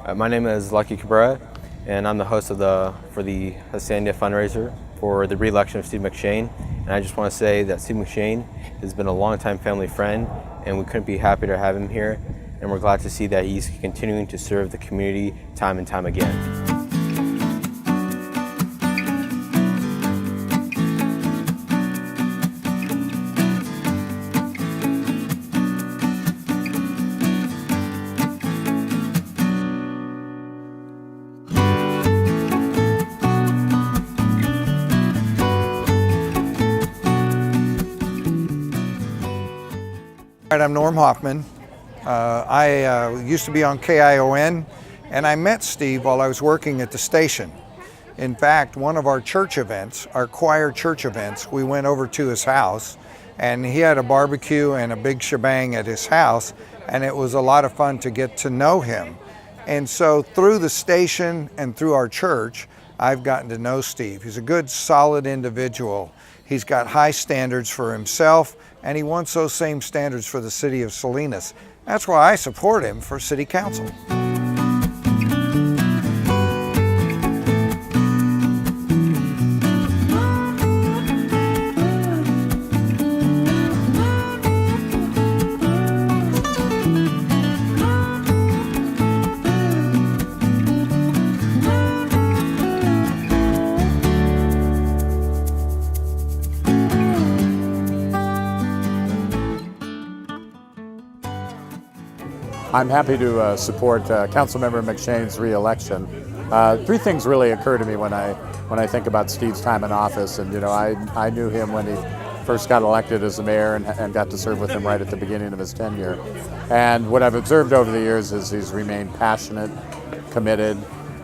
My name is Lucky Cabrera, and I'm the host of for the Hacienda fundraiser for the re-election of Steve McShane. And I just want to say that Steve McShane has been a longtime family friend, and we couldn't be happier to have him here. And we're glad to see that he's continuing to serve the community time and time again. I'm Norm Hoffman. I used to be on KION, and I met Steve while I was working at the station. In fact, one of our church events, our choir church events, we went over to his house, and he had a barbecue and a big shebang at his house, and it was a lot of fun to get to know him. And so through the station and through our church, I've gotten to know Steve. He's a good, solid individual. He's got high standards for himself, and he wants those same standards for the city of Salinas. That's why I support him for city council. I'm happy to support Councilmember McShane's re-election. Three things really occur to me when I think about Steve's time in office, and I knew him when he first got elected as the mayor and got to serve with him right at the beginning of his tenure. And what I've observed over the years is he's remained passionate, committed,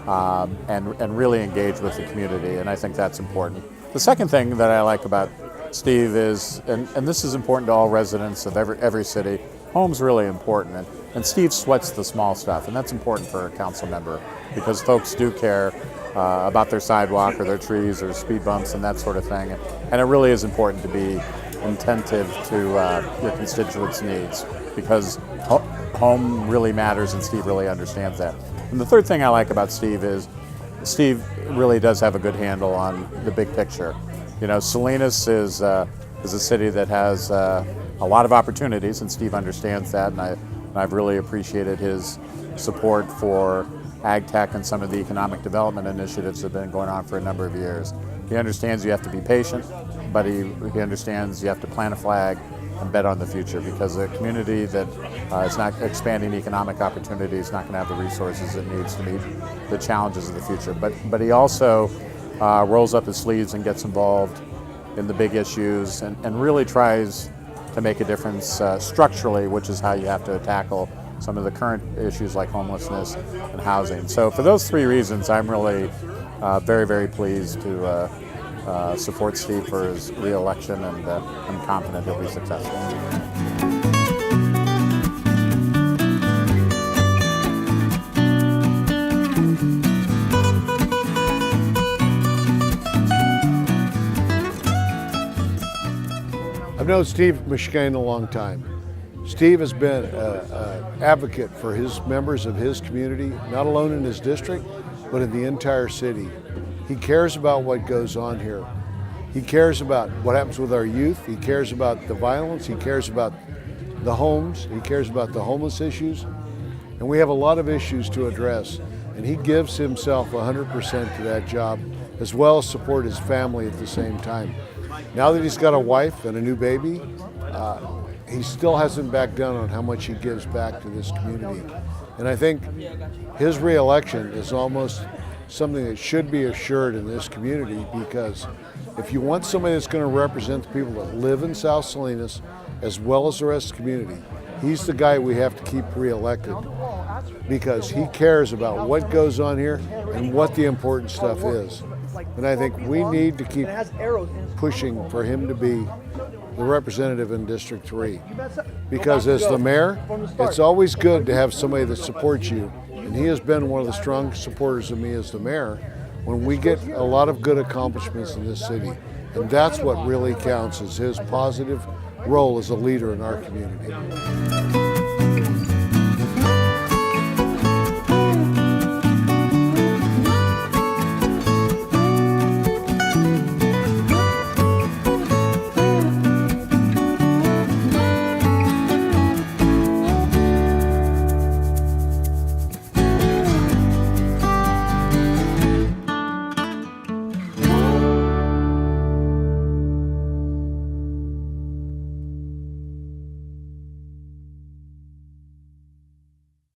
and really engaged with the community, and I think that's important. The second thing that I like about Steve is, and this is important to all residents of every city, home's really important. And Steve sweats the small stuff, and that's important for a council member because folks do care about their sidewalk or their trees or speed bumps and that sort of thing. And it really is important to be attentive to your constituents' needs because home really matters, and Steve really understands that. And the third thing I like about Steve is Steve really does have a good handle on the big picture. Salinas is a city that has a lot of opportunities, and Steve understands that, and I've really appreciated his support for ag tech and some of the economic development initiatives that have been going on for a number of years. He understands you have to be patient, but he understands you have to plant a flag and bet on the future because a community that is not expanding economic opportunity is not going to have the resources it needs to meet the challenges of the future. But he also rolls up his sleeves and gets involved in the big issues and really tries to make a difference structurally, which is how you have to tackle some of the current issues like homelessness and housing. So for those three reasons, I'm really very, very pleased to support Steve for his re-election, and I'm confident he'll be successful. I've known Steve McShane a long time. Steve has been an advocate for his members of his community, not alone in his district, but in the entire city. He cares about what goes on here. He cares about what happens with our youth. He cares about the violence. He cares about the homes. He cares about the homeless issues. And we have a lot of issues to address. And he gives himself 100% to that job, as well as support his family at the same time. Now that he's got a wife and a new baby, he still hasn't backed down on how much he gives back to this community. And I think his re-election is almost something that should be assured in this community, because if you want somebody that's going to represent the people that live in South Salinas as well as the rest of the community, he's the guy we have to keep re-elected, because he cares about what goes on here and what the important stuff is. And I think we need to keep pushing for him to be the representative in District 3. Because as the mayor, it's always good to have somebody that supports you. And he has been one of the strong supporters of me as the mayor when we get a lot of good accomplishments in this city. And that's what really counts, is his positive role as a leader in our community.